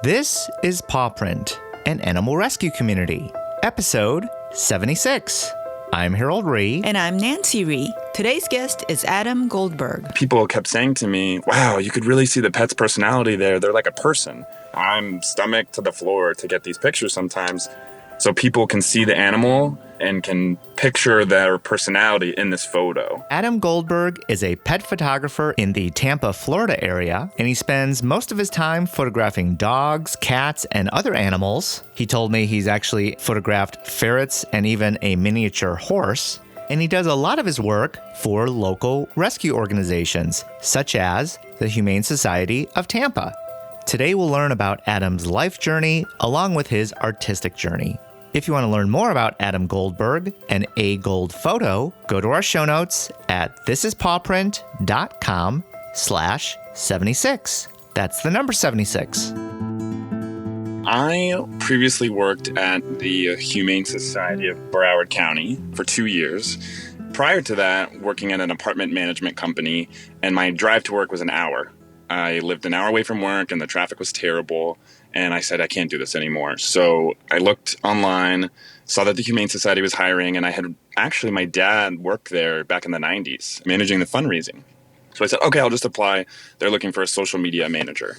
This is Paw Print, an animal rescue community, episode 76. I'm Harold Ree. And I'm Nancy Ree. Today's guest is Adam Goldberg. People kept saying to me, wow, you could really see the pet's personality there. They're like a person. I'm stomach to the floor to get these pictures sometimes so people can see the animal and can picture their personality in this photo. Adam Goldberg is a pet photographer in the Tampa, Florida area, and he spends most of his time photographing dogs, cats, and other animals. He told me he's actually photographed ferrets and even a miniature horse. And he does a lot of his work for local rescue organizations, such as the Humane Society of Tampa. Today we'll learn about Adam's life journey along with his artistic journey. If you want to learn more about Adam Goldberg and AGoldPhoto, go to our show notes at thisispawprint.com/76. That's the number 76. I previously worked at the Humane Society of Broward County for 2 years. Prior to that, working at an apartment management company, and my drive to work was an hour. I lived an hour away from work and the traffic was terrible. And I said, I can't do this anymore. So I looked online, saw that the Humane Society was hiring, and my dad worked there back in the 90s, managing the fundraising. So I said, okay, I'll just apply. They're looking for a social media manager.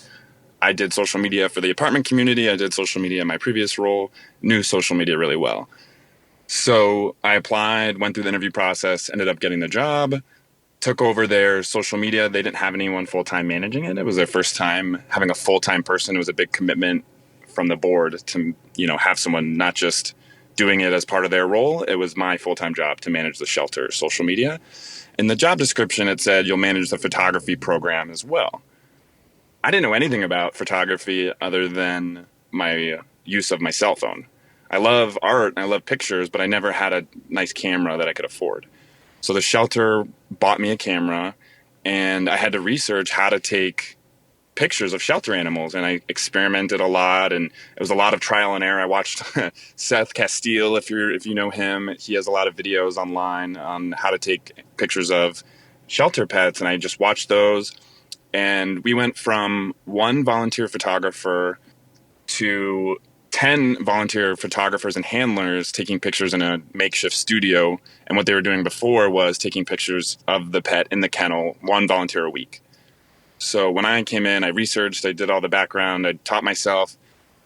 I did social media for the apartment community. I did social media in my previous role, knew social media really well. So I applied, went through the interview process, ended up getting the job, took over their social media. They didn't have anyone full-time managing it. It was their first time having a full-time person. It was a big commitment from the board to, have someone not just doing it as part of their role. It was my full-time job to manage the shelter social media. In the job description, it said you'll manage the photography program as well. I didn't know anything about photography other than my use of my cell phone. I love art and I love pictures, but I never had a nice camera that I could afford. So the shelter bought me a camera, and I had to research how to take pictures of shelter animals, and I experimented a lot, and it was a lot of trial and error. I watched Seth Casteel, if you know him. He has a lot of videos online on how to take pictures of shelter pets, and I just watched those. And we went from one volunteer photographer to 10 volunteer photographers and handlers taking pictures in a makeshift studio. And what they were doing before was taking pictures of the pet in the kennel, one volunteer a week. So when I came in, I researched, I did all the background, I taught myself.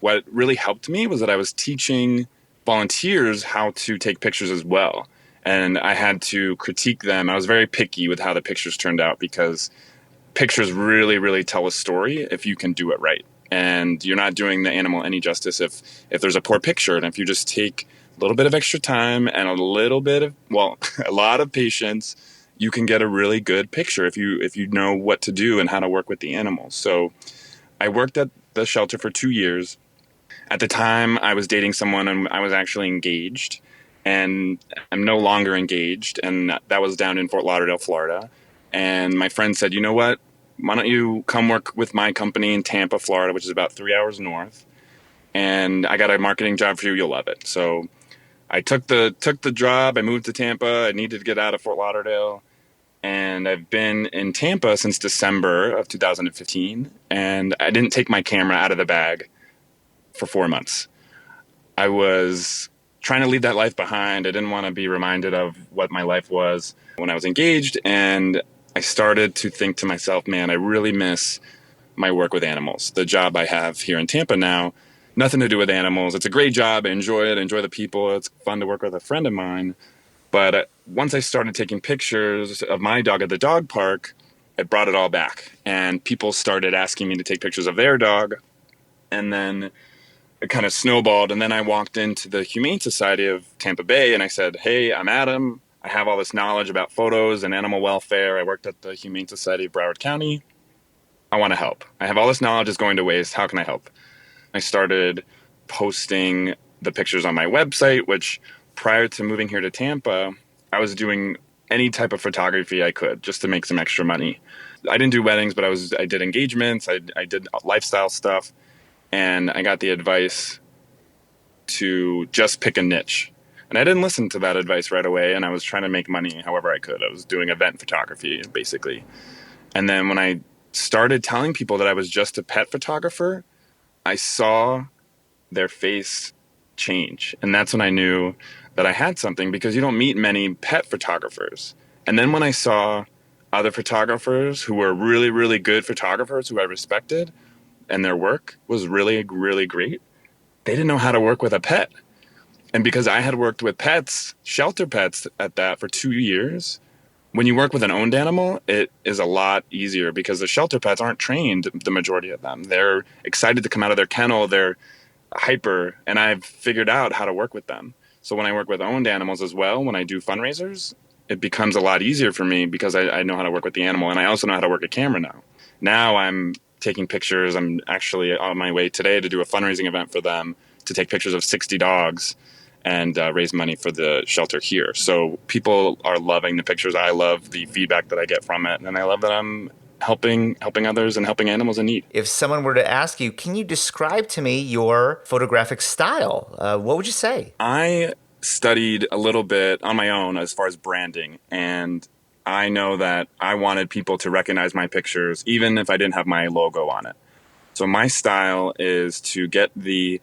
What really helped me was that I was teaching volunteers how to take pictures as well. And I had to critique them. I was very picky with how the pictures turned out because pictures really, really tell a story if you can do it right. And you're not doing the animal any justice if there's a poor picture. And if you just take a little bit of extra time and a lot of patience, you can get a really good picture if you know what to do and how to work with the animals. So I worked at the shelter for 2 years. At the time, I was dating someone and I was actually engaged. And I'm no longer engaged. And that was down in Fort Lauderdale, Florida. And my friend said, you know what? Why don't you come work with my company in Tampa, Florida, which is about 3 hours north. And I got a marketing job for you. You'll love it. So I took the job. I moved to Tampa. I needed to get out of Fort Lauderdale. And I've been in Tampa since December of 2015. And I didn't take my camera out of the bag for 4 months. I was trying to leave that life behind. I didn't want to be reminded of what my life was when I was engaged. And I started to think to myself, man, I really miss my work with animals. The job I have here in Tampa now, nothing to do with animals. It's a great job. I enjoy it. I enjoy the people. It's fun to work with a friend of mine. But once I started taking pictures of my dog at the dog park, it brought it all back. And people started asking me to take pictures of their dog. And then it kind of snowballed. And then I walked into the Humane Society of Tampa Bay and I said, hey, I'm Adam. I have all this knowledge about photos and animal welfare. I worked at the Humane Society of Broward County. I want to help. I have all this knowledge is going to waste. How can I help? I started posting the pictures on my website, which prior to moving here to Tampa, I was doing any type of photography I could just to make some extra money. I didn't do weddings, but I did engagements. I did lifestyle stuff. And I got the advice to just pick a niche. And I didn't listen to that advice right away, and I was trying to make money however I could. I was doing event photography, basically. And then when I started telling people that I was just a pet photographer, I saw their face change. And that's when I knew that I had something, because you don't meet many pet photographers. And then when I saw other photographers who were really, really good photographers who I respected and their work was really, really great, they didn't know how to work with a pet. And because I had worked with pets, shelter pets at that for 2 years, when you work with an owned animal, it is a lot easier because the shelter pets aren't trained, the majority of them. They're excited to come out of their kennel. They're hyper, and I've figured out how to work with them. So when I work with owned animals as well, when I do fundraisers, it becomes a lot easier for me because I know how to work with the animal, and I also know how to work a camera now. Now I'm taking pictures. I'm actually on my way today to do a fundraising event for them to take pictures of 60 dogs and raise money for the shelter here. So people are loving the pictures. I love the feedback that I get from it, and I love that I'm helping others and helping animals in need. If someone were to ask you, can you describe to me your photographic style? What would you say? I studied a little bit on my own as far as branding, and I know that I wanted people to recognize my pictures even if I didn't have my logo on it. So my style is to get the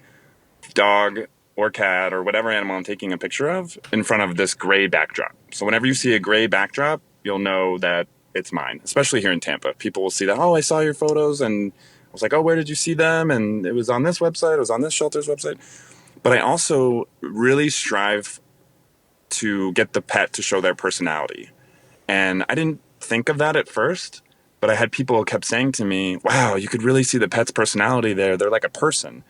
dog or cat or whatever animal I'm taking a picture of in front of this gray backdrop. So whenever you see a gray backdrop, you'll know that it's mine, especially here in Tampa. People will see that, oh, I saw your photos, and I was like, oh, where did you see them? And it was on this website, it was on this shelter's website. But I also really strive to get the pet to show their personality. And I didn't think of that at first, but I had people who kept saying to me, wow, you could really see the pet's personality there. They're like a person.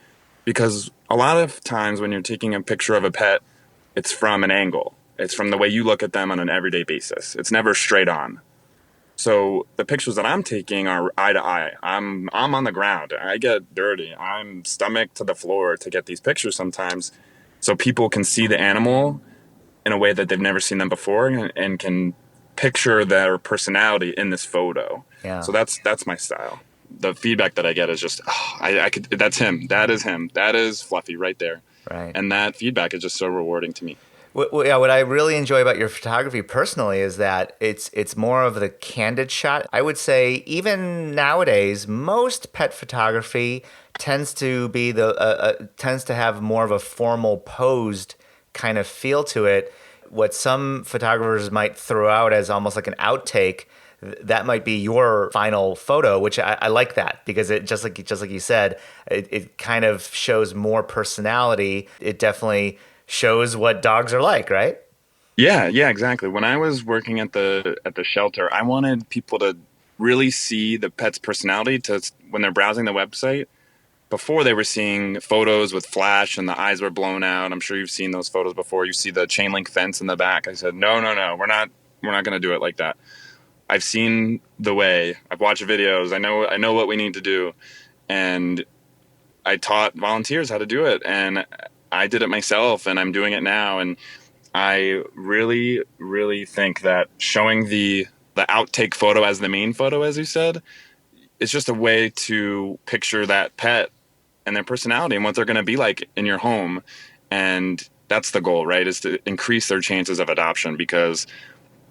Because a lot of times when you're taking a picture of a pet, it's from an angle. It's from the way you look at them on an everyday basis. It's never straight on. So the pictures that I'm taking are eye to eye. I'm on the ground. I get dirty. I'm stomach to the floor to get these pictures sometimes, so people can see the animal in a way that they've never seen them before, and can picture their personality in this photo. Yeah. So that's my style. The feedback that I get is just, oh, I could. That's him. That is him. That is Fluffy right there. Right. And that feedback is just so rewarding to me. What I really enjoy about your photography personally is that it's more of the candid shot. I would say even nowadays, most pet photography tends to be tends to have more of a formal posed kind of feel to it. What some photographers might throw out as almost like an outtake, that might be your final photo, which I like that, because it just like you said, it kind of shows more personality. It definitely shows what dogs are like, right? Yeah, exactly. When I was working at the shelter, I wanted people to really see the pet's personality when they're browsing the website. Before, they were seeing photos with flash and the eyes were blown out. I'm sure you've seen those photos before. You see the chain link fence in the back. I said, no, we're not going to do it like that. I've seen the way. I've watched videos. I know what we need to do. And I taught volunteers how to do it. And I did it myself, and I'm doing it now. And I really, really think that showing the outtake photo as the main photo, as you said, is just a way to picture that pet and their personality and what they're going to be like in your home. And that's the goal, right? Is to increase their chances of adoption, because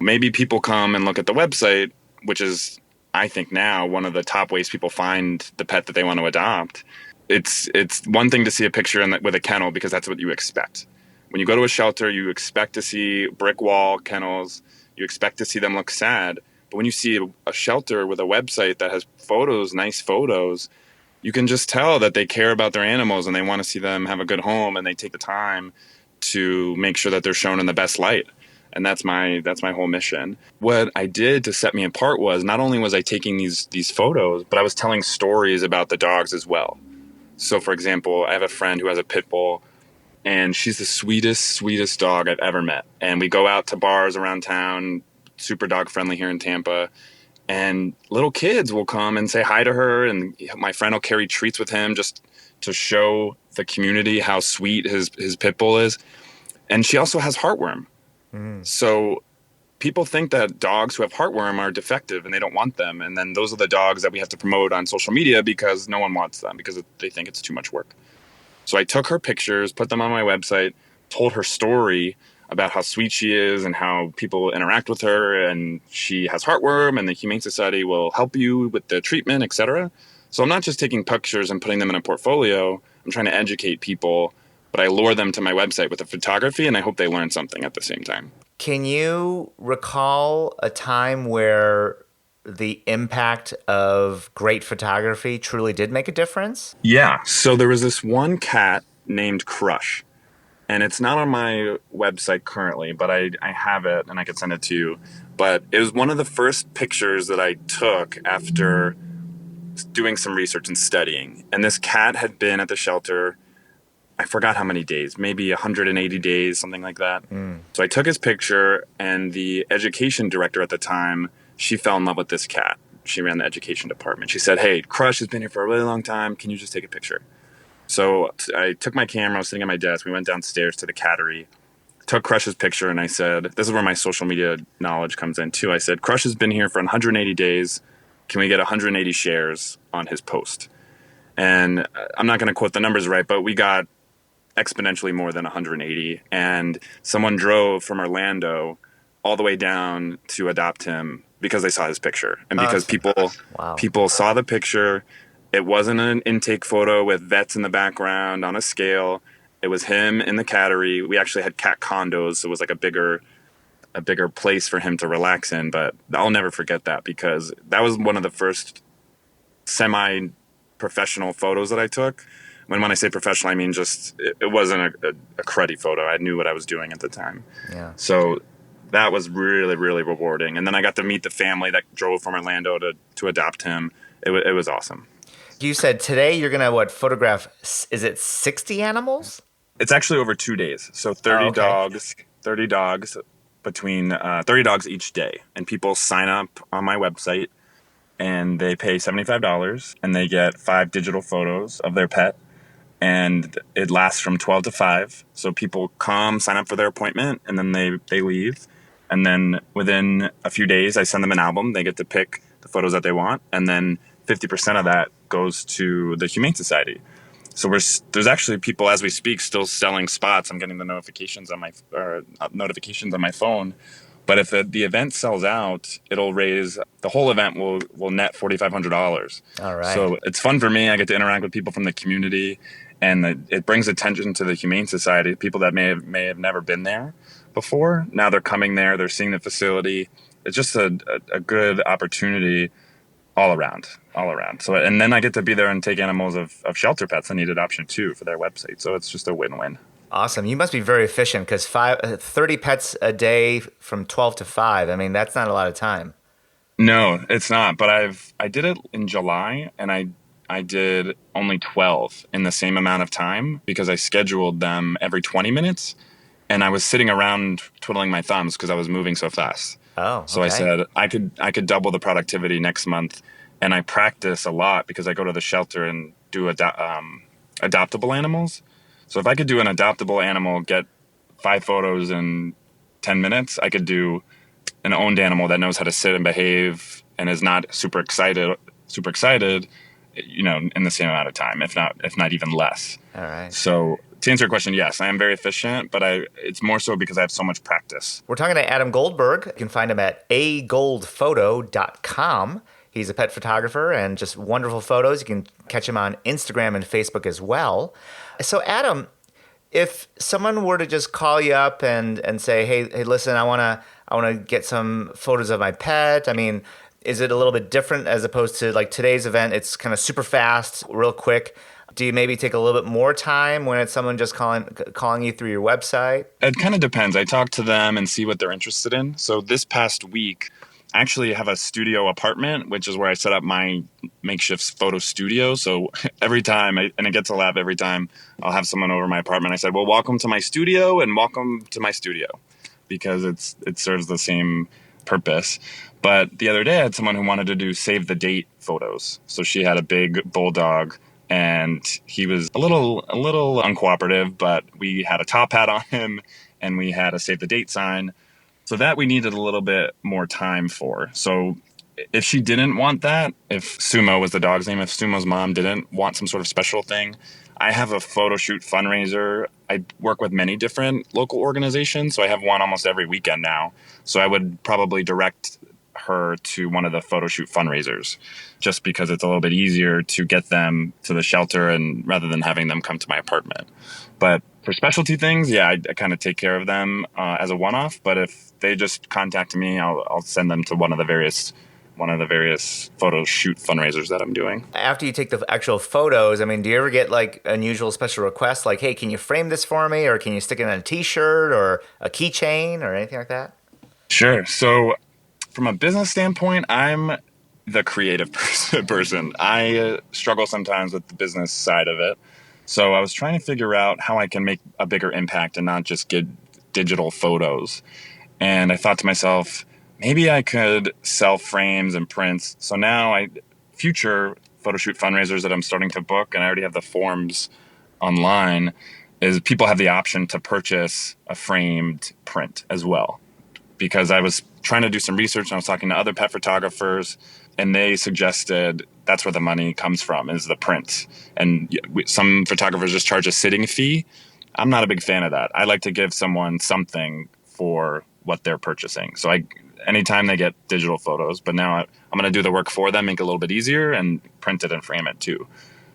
maybe people come and look at the website, which is, I think now, one of the top ways people find the pet that they want to adopt. It's one thing to see a picture with a kennel, because that's what you expect. When you go to a shelter, you expect to see brick wall kennels. You expect to see them look sad. But when you see a shelter with a website that has photos, nice photos, you can just tell that they care about their animals and they want to see them have a good home, and they take the time to make sure that they're shown in the best light. And that's my whole mission. What I did to set me apart was, not only was I taking these photos, but I was telling stories about the dogs as well. So, for example, I have a friend who has a pit bull, and she's the sweetest dog I've ever met. And we go out to bars around town, super dog friendly here in Tampa. And little kids will come and say hi to her, and my friend will carry treats with him just to show the community how sweet his pit bull is. And she also has heartworm. So people think that dogs who have heartworm are defective and they don't want them. And then those are the dogs that we have to promote on social media because no one wants them, because they think it's too much work. So I took her pictures, put them on my website, told her story about how sweet she is and how people interact with her, and she has heartworm and the Humane Society will help you with the treatment, etc. So I'm not just taking pictures and putting them in a portfolio. I'm trying to educate people, but I lure them to my website with the photography, and I hope they learn something at the same time. Can you recall a time where the impact of great photography truly did make a difference? Yeah. So there was this one cat named Crush, and it's not on my website currently, but I have it and I could send it to you. But it was one of the first pictures that I took after doing some research and studying. And this cat had been at the shelter, I forgot how many days, maybe 180 days, something like that. So I took his picture, and the education director at the time, she fell in love with this cat. She ran the education department. She said, "Hey, Crush has been here for a really long time. Can you just take a picture?" So I took my camera, I was sitting at my desk. We went downstairs to the cattery, took Crush's picture, and I said, this is where my social media knowledge comes in too. I said, "Crush has been here for 180 days. Can we get 180 shares on his post?" And I'm not going to quote the numbers right, but we got exponentially more than 180. And someone drove from Orlando all the way down to adopt him because they saw his picture. And because people saw the picture. It wasn't an intake photo with vets in the background on a scale. It was him in the cattery. We actually had cat condos, so it was like a bigger place for him to relax in. But I'll never forget that, because that was one of the first semi-professional photos that I took. When I say professional, I mean just it wasn't a cruddy photo. I knew what I was doing at the time. Yeah. So that was really, really rewarding. And then I got to meet the family that drove from Orlando to adopt him. It was awesome. You said today you're going to, photograph, is it 60 animals? It's actually over 2 days. So 30 dogs between 30 dogs each day. And people sign up on my website, and they pay $75, and they get 5 digital photos of their pet. And it lasts from 12 to 5. So people come, sign up for their appointment, and then they leave. And then within a few days, I send them an album. They get to pick the photos that they want. And then 50% of that goes to the Humane Society. So there's actually people, as we speak, still selling spots. I'm getting the notifications on my phone. But if the event sells out, it'll raise, the whole event will net $4,500. All right. So it's fun for me. I get to interact with people from the community, and it brings attention to the Humane Society. People that may have never been there before, now they're coming there. They're seeing the facility. It's just a good opportunity all around. So, and then I get to be there and take animals of shelter pets that need adoption too for their website. So it's just a win-win. Awesome. You must be very efficient, because 30 pets a day from 12 to 5. I mean, that's not a lot of time. No, it's not. But I did it in July, and I did only 12 in the same amount of time, because I scheduled them every 20 minutes, and I was sitting around twiddling my thumbs because I was moving so fast. Oh, okay. So I said I could double the productivity next month, and I practice a lot because I go to the shelter and do adoptable animals. So if I could do an adoptable animal, get 5 photos in 10 minutes, I could do an owned animal that knows how to sit and behave and is not super excited, in the same amount of time, if not even less. All right. So to answer your question, yes, I am very efficient, but it's more so because I have so much practice. We're talking to Adam Goldberg. You can find him at AGoldPhoto.com. He's a pet photographer and just wonderful photos. You can catch him on Instagram and Facebook as well. So Adam, if someone were to just call you up and say, hey, listen, I want to get some photos of my pet. I mean, is it a little bit different as opposed to like today's event? It's kind of super fast, real quick. Do you maybe take a little bit more time when it's someone just calling you through your website? It kind of depends. I talk to them and see what they're interested in. So this past week, I actually have a studio apartment, which is where I set up my makeshift photo studio. So every time, and it gets a laugh every time, I'll have someone over my apartment. I said, well, welcome to my studio and welcome to my studio, because it serves the same purpose. But the other day I had someone who wanted to do save the date photos. So she had a big bulldog, and he was a little uncooperative, but we had a top hat on him and we had a save the date sign. So that we needed a little bit more time for. So if she didn't want that, if Sumo was the dog's name, if Sumo's mom didn't want some sort of special thing, I have a photo shoot fundraiser. I work with many different local organizations, so I have one almost every weekend now. So I would probably direct her to one of the Photo Shoot Fundraisers, just because it's a little bit easier to get them to the shelter and rather than having them come to my apartment. But for specialty things, yeah, I kind of take care of them as a one-off. But if they just contact me, I'll send them to one of the various photo shoot fundraisers that I'm doing. After you take the actual photos, I mean, do you ever get like unusual special requests like, hey, can you frame this for me? Or can you stick it on a t-shirt or a keychain or anything like that? Sure. So from a business standpoint, I'm the creative person. I struggle sometimes with the business side of it. So I was trying to figure out how I can make a bigger impact and not just get digital photos. And I thought to myself, maybe I could sell frames and prints. So now future photo shoot fundraisers that I'm starting to book, and I already have the forms online, is people have the option to purchase a framed print as well. Because I was trying to do some research and I was talking to other pet photographers, and they suggested that's where the money comes from, is the print. And some photographers just charge a sitting fee. I'm not a big fan of that. I like to give someone something for what they're purchasing. So anytime they get digital photos, but now I'm going to do the work for them, make it a little bit easier, and print it and frame it too.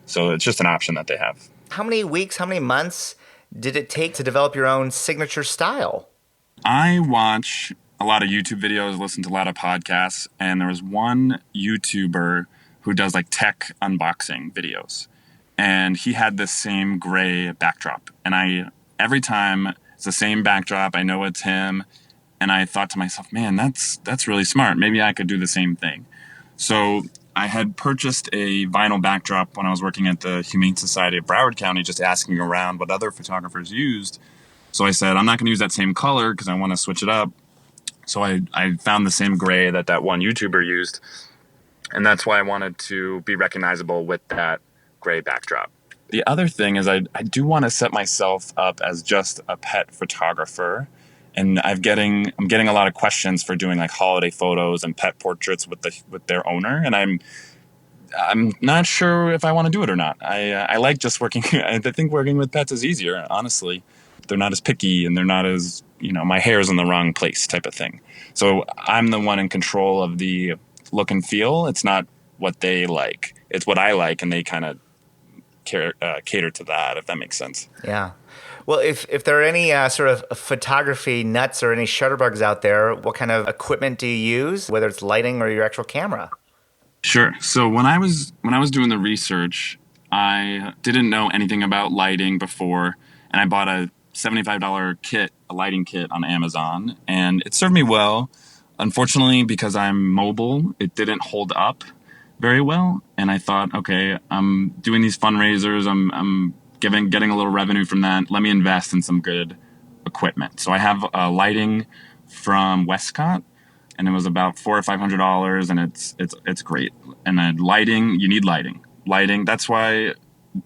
So it's just an option that they have. How many weeks, how many months did it take to develop your own signature style? I watch a lot of YouTube videos, listen to a lot of podcasts, and there was one YouTuber who does like tech unboxing videos. And he had this same gray backdrop. And every time it's the same backdrop, I know it's him. And I thought to myself, man, that's really smart. Maybe I could do the same thing. So I had purchased a vinyl backdrop when I was working at the Humane Society of Broward County, just asking around what other photographers used. So I said, I'm not going to use that same color because I want to switch it up. So I found the same gray that one YouTuber used. And that's why I wanted to be recognizable with that gray backdrop. The other thing is I do want to set myself up as just a pet photographer. And I'm getting a lot of questions for doing like holiday photos and pet portraits with their owner. And I'm not sure if I want to do it or not. I like just working. I think working with pets is easier, honestly. They're not as picky and they're not as, my hair's in the wrong place type of thing. So I'm the one in control of the look and feel. It's not what they like. It's what I like, and they kind of cater to that, if that makes sense. Yeah. Well, if there are any sort of photography nuts or any shutterbugs out there, what kind of equipment do you use, whether it's lighting or your actual camera? Sure. So when I was doing the research, I didn't know anything about lighting before, and I bought a $75 kit, a lighting kit on Amazon, and it served me well. Unfortunately, because I'm mobile, it didn't hold up very well. And I thought, okay, I'm doing these fundraisers, I'm getting a little revenue from that. Let me invest in some good equipment. So I have lighting from Westcott, and it was about $400 or $500, and it's great. And then lighting, you need lighting. That's why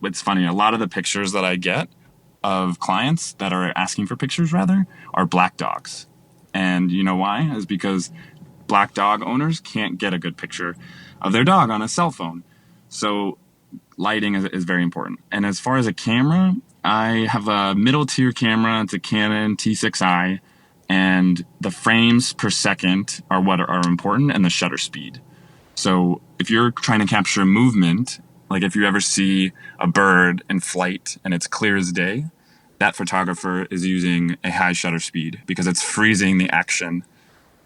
it's funny. A lot of the pictures that I get of clients that are asking for pictures are black dogs. And you know why? Is because black dog owners can't get a good picture of their dog on a cell phone. So lighting is very important. And as far as a camera, I have a middle tier camera. It's a Canon T6i, and the frames per second are what are important, and the shutter speed. So if you're trying to capture movement, like if you ever see a bird in flight and it's clear as day, that photographer is using a high shutter speed because it's freezing the action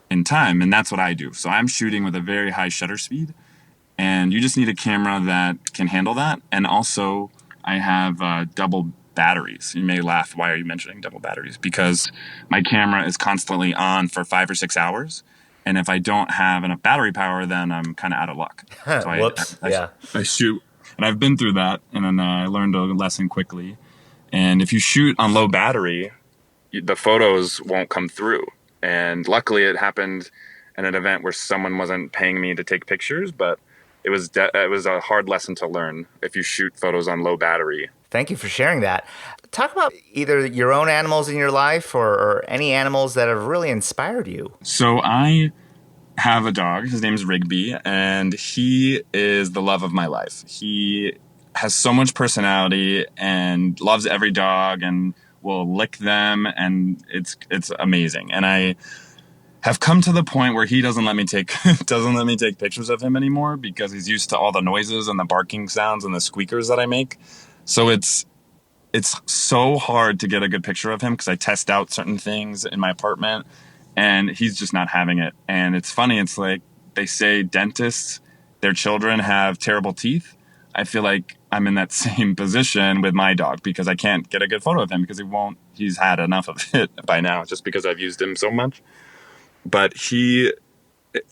in time. And that's what I do. So I'm shooting with a very high shutter speed, and you just need a camera that can handle that. And also I have double batteries. You may laugh, why are you mentioning double batteries? Because my camera is constantly on for 5 or 6 hours. And if I don't have enough battery power, then I'm kind of out of luck. So Whoops. I shoot, and I've been through that, and then I learned a lesson quickly. And if you shoot on low battery, the photos won't come through. And luckily it happened at an event where someone wasn't paying me to take pictures, but it was a hard lesson to learn if you shoot photos on low battery. Thank you for sharing that. Talk about either your own animals in your life or any animals that have really inspired you. So I have a dog. His name is Rigby, and he is the love of my life. He has so much personality and loves every dog and will lick them, and it's amazing. And have come to the point where he doesn't let me take pictures of him anymore because he's used to all the noises and the barking sounds and the squeakers that I make. So it's so hard to get a good picture of him because I test out certain things in my apartment and he's just not having it. And it's funny, it's like they say dentists, their children have terrible teeth. I feel like I'm in that same position with my dog because I can't get a good photo of him because he's had enough of it by now just because I've used him so much. But the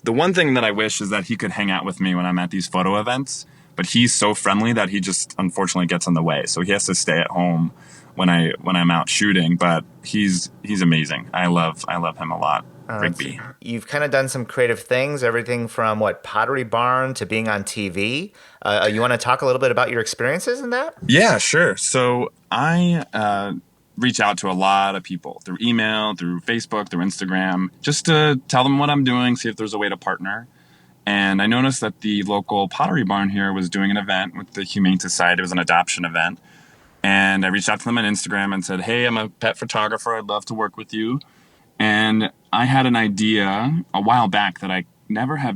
one thing that I wish is that he could hang out with me when I'm at these photo events, but he's so friendly that he just unfortunately gets in the way. So he has to stay at home when I'm out shooting, but he's amazing. I love him a lot. Rigby. You've kind of done some creative things, everything from Pottery Barn to being on TV. You want to talk a little bit about your experiences in that? Yeah, sure. So I reach out to a lot of people through email, through Facebook, through Instagram, just to tell them what I'm doing, see if there's a way to partner. And I noticed that the local Pottery Barn here was doing an event with the Humane Society. It was an adoption event. And I reached out to them on Instagram and said, hey, I'm a pet photographer. I'd love to work with you. And I had an idea a while back that I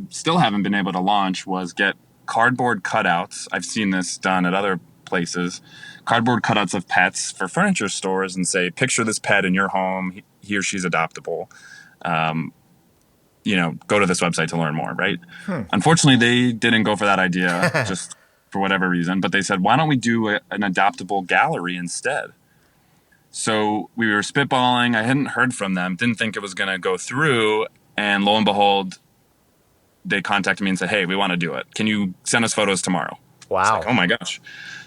still haven't been able to launch, was get cardboard cutouts. I've seen this done at other places. Cardboard cutouts of pets for furniture stores and say, picture this pet in your home. He or she's adoptable. Go to this website to learn more, right? Unfortunately, they didn't go for that idea just for whatever reason. But they said, why don't we do an adoptable gallery instead? So we were spitballing. I hadn't heard from them, didn't think it was going to go through. And lo and behold, they contacted me and said, hey, we want to do it. Can you send us photos tomorrow? Wow. Like, oh my gosh.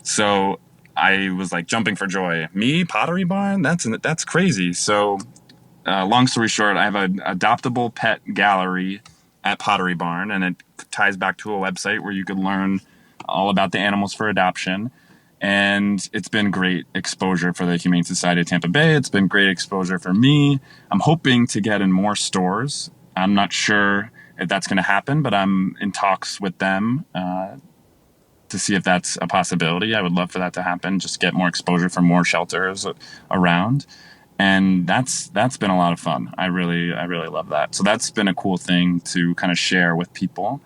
So I was like jumping for joy. Me, Pottery Barn? That's crazy. So long story short, I have an adoptable pet gallery at Pottery Barn, and it ties back to a website where you could learn all about the animals for adoption. And it's been great exposure for the Humane Society of Tampa Bay. It's been great exposure for me. I'm hoping to get in more stores. I'm not sure if that's going to happen, but I'm in talks with them to see if that's a possibility. I would love for that to happen, just get more exposure from more shelters around. And that's been a lot of fun. I really love that. So that's been a cool thing to kind of share with people.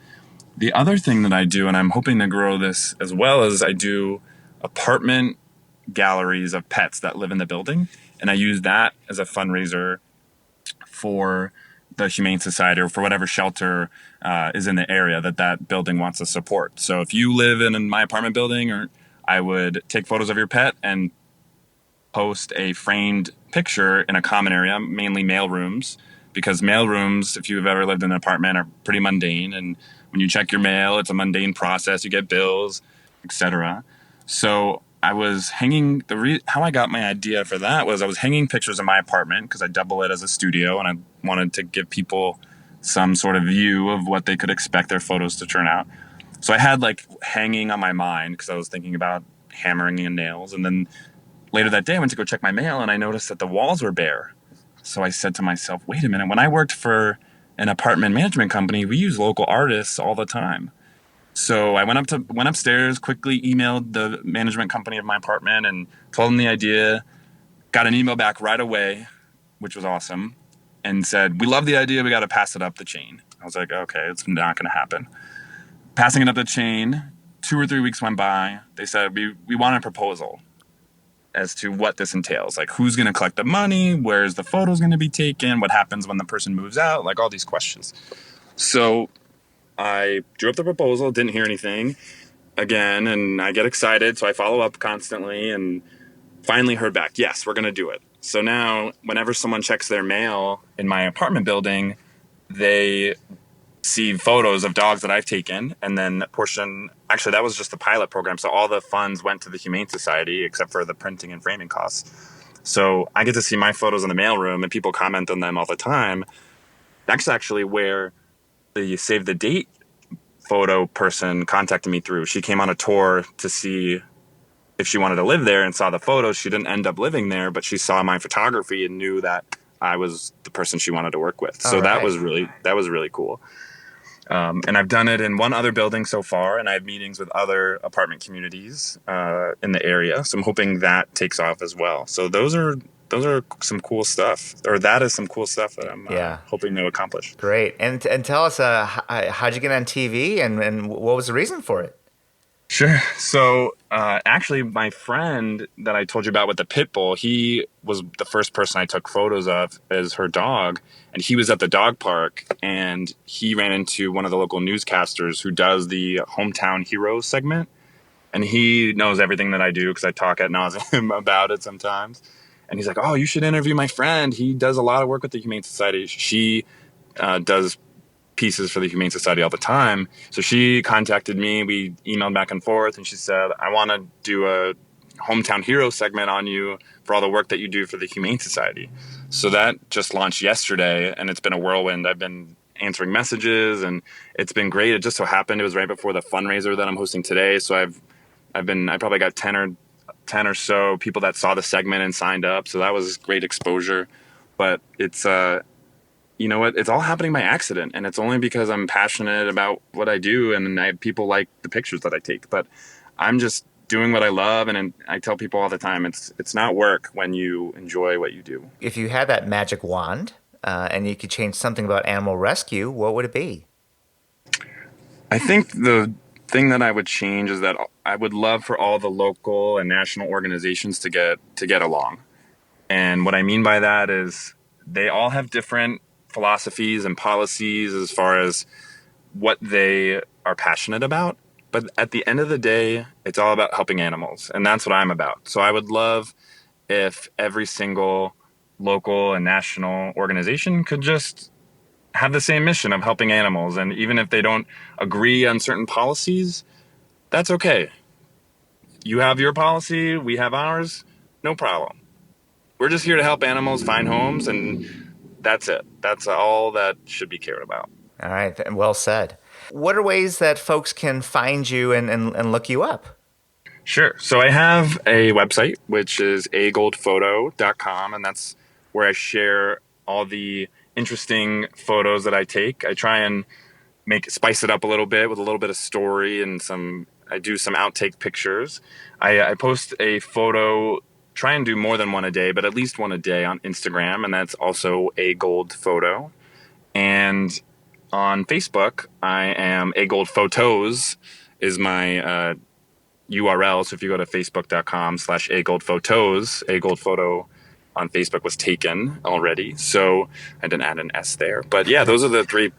The other thing that I do, and I'm hoping to grow this as well, is I do apartment galleries of pets that live in the building. And I use that as a fundraiser for the Humane Society or for whatever shelter is in the area that building wants to support. So if you live in my apartment building, I would take photos of your pet and post a framed picture in a common area, mainly mail rooms, because mail rooms, if you've ever lived in an apartment, are pretty mundane. And when you check your mail, it's a mundane process. You get bills, etc. So I was hanging, how I got my idea for that was I was hanging pictures in my apartment because I double it as a studio and I wanted to give people some sort of view of what they could expect their photos to turn out. So I had hanging on my mind because I was thinking about hammering in nails. And then later that day I went to go check my mail and I noticed that the walls were bare. So I said to myself, wait a minute, when I worked for an apartment management company, we use local artists all the time. So I went upstairs, quickly emailed the management company of my apartment and told them the idea, got an email back right away, which was awesome, and said, we love the idea, we got to pass it up the chain. I was like, okay, it's not going to happen. Passing it up the chain, 2 or 3 weeks went by. They said, we want a proposal as to what this entails. Like, who's going to collect the money? Where's the photos going to be taken? What happens when the person moves out? Like, all these questions. So I drew up the proposal, didn't hear anything again, and I get excited, so I follow up constantly and finally heard back, yes, we're going to do it. So now, whenever someone checks their mail in my apartment building, they see photos of dogs that I've taken, and then actually that was just the pilot program, so all the funds went to the Humane Society except for the printing and framing costs. So I get to see my photos in the mailroom, and people comment on them all the time. That's actually where the Save the Date photo person contacted me through. She came on a tour to see if she wanted to live there and saw the photos. She didn't end up living there, but she saw my photography and knew that I was the person she wanted to work with. So that was really cool. And I've done it in one other building so far, and I have meetings with other apartment communities in the area. So I'm hoping that takes off as well. So those are those are some cool stuff, or that is some cool stuff that I'm hoping to accomplish. Great. And tell us, how'd you get on TV, and what was the reason for it? Sure. So actually, my friend that I told you about with the pit bull, he was the first person I took photos of as her dog. And he was at the dog park, and he ran into one of the local newscasters who does the Hometown Heroes segment. And he knows everything that I do because I talk ad nauseum about it sometimes. And he's like, oh, you should interview my friend. He does a lot of work with the Humane Society. She does pieces for the Humane Society all the time. So she contacted me. We emailed back and forth, and she said, I want to do a Hometown Hero segment on you for all the work that you do for the Humane Society. So that just launched yesterday, and it's been a whirlwind. I've been answering messages, and it's been great. It just so happened it was right before the fundraiser that I'm hosting today. So I probably got 10 or so people that saw the segment and signed up. So that was great exposure. But it's you know what? It's all happening by accident, and it's only because I'm passionate about what I do, and people like the pictures that I take. But I'm just doing what I love, and I tell people all the time, it's not work when you enjoy what you do. If you had that magic wand and you could change something about animal rescue, what would it be? I think the thing that I would change is that I would love for all the local and national organizations to get along. And what I mean by that is they all have different philosophies and policies as far as what they are passionate about. But at the end of the day, it's all about helping animals. And that's what I'm about. So I would love if every single local and national organization could just have the same mission of helping animals. And even if they don't agree on certain policies, that's okay. You have your policy, we have ours, no problem. We're just here to help animals find homes, and that's it. That's all that should be cared about. All right. Well said. What are ways that folks can find you and look you up? Sure. So I have a website, which is AGoldPhoto.com, and that's where I share all the interesting photos that I take. I try and spice it up a little bit with a little bit of story, and I do some outtake pictures. I post a photo, try and do more than one a day, but at least one a day on Instagram, and that's also AGoldPhoto. And on Facebook, I am AGoldPhotos is my URL. So if you go to facebook.com/AGoldPhotos, AGoldPhoto on Facebook was taken already, so I didn't add an S there. But yeah, those are three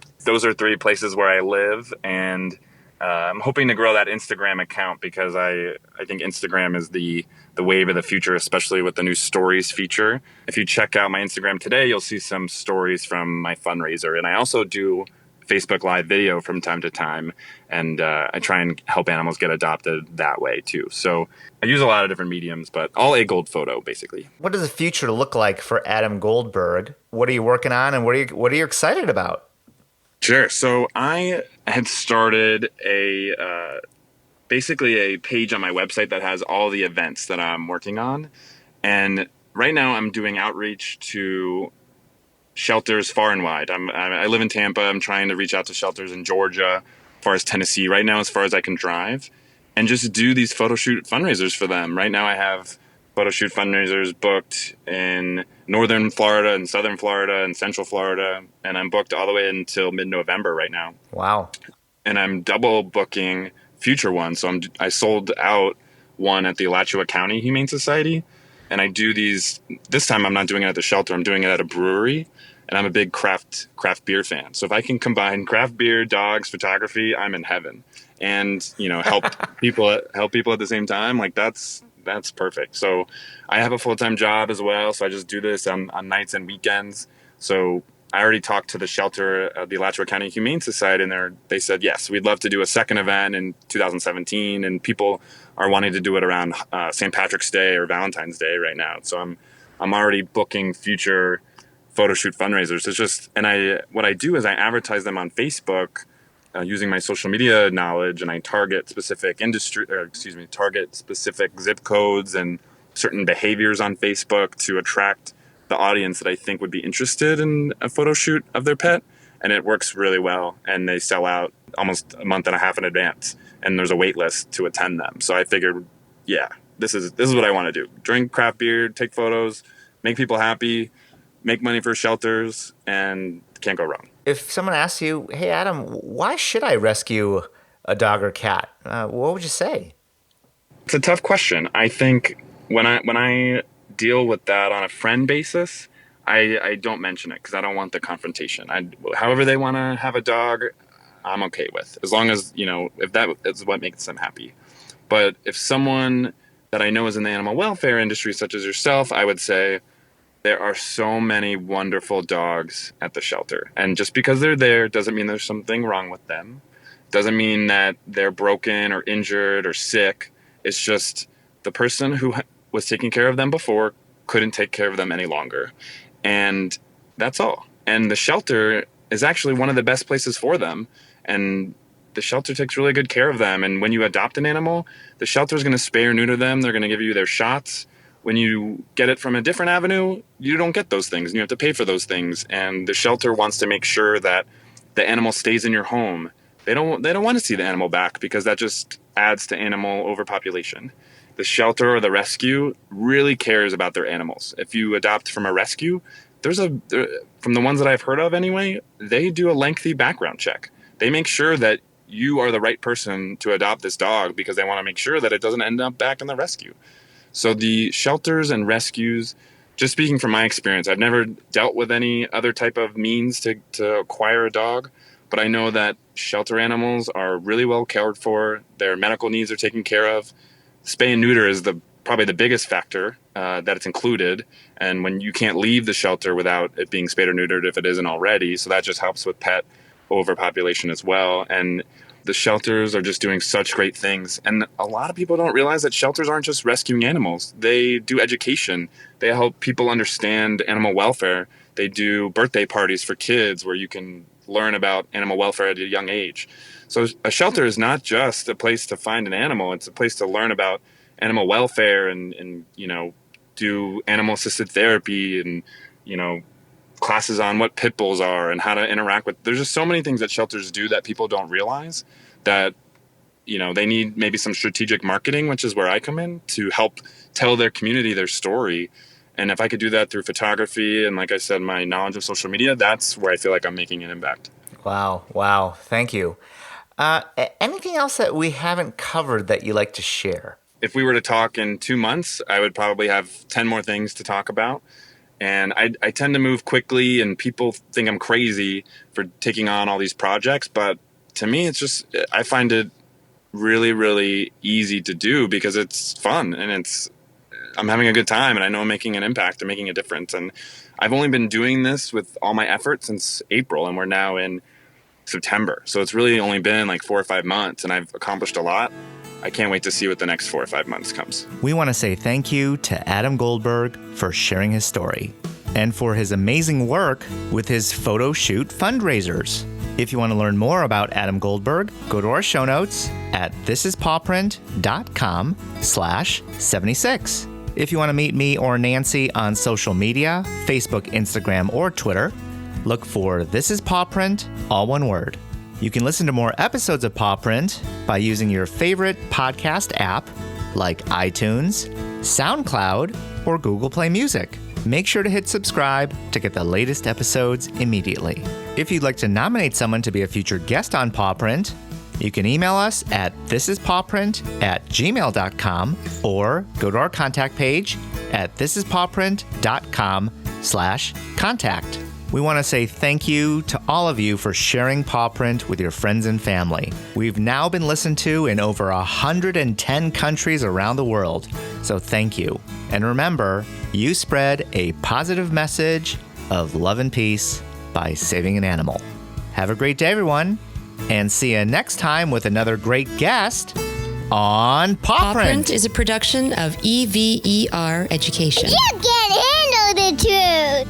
places where I live, and I'm hoping to grow that Instagram account because I think Instagram is the wave of the future, especially with the new stories feature. If you check out my Instagram today, you'll see some stories from my fundraiser, and I also do Facebook Live video from time to time, and I try and help animals get adopted that way too. So I use a lot of different mediums, but all AGoldPhoto basically. What does the future look like for Adam Goldberg? What are you working on, and what are you excited about? Sure. So I had started basically a page on my website that has all the events that I'm working on, and right now I'm doing outreach to shelters far and wide. I live in Tampa. I'm trying to reach out to shelters in Georgia, as far as Tennessee, right now as far as I can drive, and just do these photo shoot fundraisers for them. Right now I have photo shoot fundraisers booked in northern Florida and southern Florida and central Florida, and I'm booked all the way until mid-November right now. Wow. And I'm double booking future ones. So I sold out one at the Alachua County Humane Society, and I do these. This time I'm not doing it at the shelter. I'm doing it at a brewery, and I'm a big craft beer fan. So if I can combine craft beer, dogs, photography, I'm in heaven. And help people at the same time. Like that's perfect. So I have a full-time job as well. So I just do this on nights and weekends. So I already talked to the shelter of the Alachua County Humane Society, and they said, yes, we'd love to do a second event in 2017. And people are wanting to do it around St. Patrick's Day or Valentine's Day right now. So I'm already booking future photo shoot fundraisers. It's just, and what I do is I advertise them on Facebook using my social media knowledge, and I target specific target specific zip codes and certain behaviors on Facebook to attract the audience that I think would be interested in a photo shoot of their pet. And it works really well, and they sell out almost a month and a half in advance, and there's a wait list to attend them. So I figured, yeah, this is what I want to do. Drink craft beer, take photos, make people happy, make money for shelters, and can't go wrong. If someone asks you, hey, Adam, why should I rescue a dog or cat? What would you say? It's a tough question. I think when I deal with that on a friend basis, I don't mention it because I don't want the confrontation. However they want to have a dog, I'm okay with, as long as, if that is what makes them happy. But if someone that I know is in the animal welfare industry, such as yourself, I would say there are so many wonderful dogs at the shelter. And just because they're there doesn't mean there's something wrong with them. Doesn't mean that they're broken or injured or sick. It's just the person who was taking care of them before couldn't take care of them any longer. And that's all. And the shelter is actually one of the best places for them. And the shelter takes really good care of them. And when you adopt an animal, the shelter is going to spay or neuter them. They're going to give you their shots. When you get it from a different avenue, you don't get those things and you have to pay for those things. And the shelter wants to make sure that the animal stays in your home. They don't want to see the animal back because that just adds to animal overpopulation. The shelter or the rescue really cares about their animals. If you adopt from a rescue, from the ones that I've heard of anyway, they do a lengthy background check. They make sure that you are the right person to adopt this dog because they want to make sure that it doesn't end up back in the rescue. So the shelters and rescues, just speaking from my experience, I've never dealt with any other type of means to acquire a dog, but I know that shelter animals are really well cared for. Their medical needs are taken care of. Spay and neuter is probably the biggest factor that it's included. And when you can't leave the shelter without it being spayed or neutered if it isn't already, so that just helps with pet overpopulation as well. And the shelters are just doing such great things. And a lot of people don't realize that shelters aren't just rescuing animals. They do education. They help people understand animal welfare. They do birthday parties for kids where you can learn about animal welfare at a young age. So a shelter is not just a place to find an animal. It's a place to learn about animal welfare and do animal assisted therapy and, classes on what pit bulls are and how to interact with. There's just so many things that shelters do that people don't realize that, they need maybe some strategic marketing, which is where I come in, to help tell their community their story. And if I could do that through photography and, like I said, my knowledge of social media, that's where I feel like I'm making an impact. Wow. Thank you. Anything else that we haven't covered that you like to share? If we were to talk in 2 months, I would probably have 10 more things to talk about. And I tend to move quickly, and people think I'm crazy for taking on all these projects. But to me, I find it really, really easy to do because it's fun and I'm having a good time, and I know I'm making an impact and making a difference. And I've only been doing this with all my effort since April, and we're now in September. So it's really only been like 4 or 5 months, and I've accomplished a lot. I can't wait to see what the next 4 or 5 months comes. We want to say thank you to Adam Goldberg for sharing his story and for his amazing work with his Photo Shoot Fundraisers. If you want to learn more about Adam Goldberg, go to our show notes at thisispawprint.com/76. If you want to meet me or Nancy on social media, Facebook, Instagram, or Twitter, look for This Is Paw Print, all one word. You can listen to more episodes of Paw Print by using your favorite podcast app like iTunes, SoundCloud, or Google Play Music. Make sure to hit subscribe to get the latest episodes immediately. If you'd like to nominate someone to be a future guest on Paw Print, you can email us at thisispawprint@gmail.com or go to our contact page at thisispawprint.com/contact. We want to say thank you to all of you for sharing Paw Print with your friends and family. We've now been listened to in over 110 countries around the world, so thank you. And remember, you spread a positive message of love and peace by saving an animal. Have a great day, everyone, and see you next time with another great guest on Paw Print. Paw Print is a production of EVER Education. You can't handle the truth.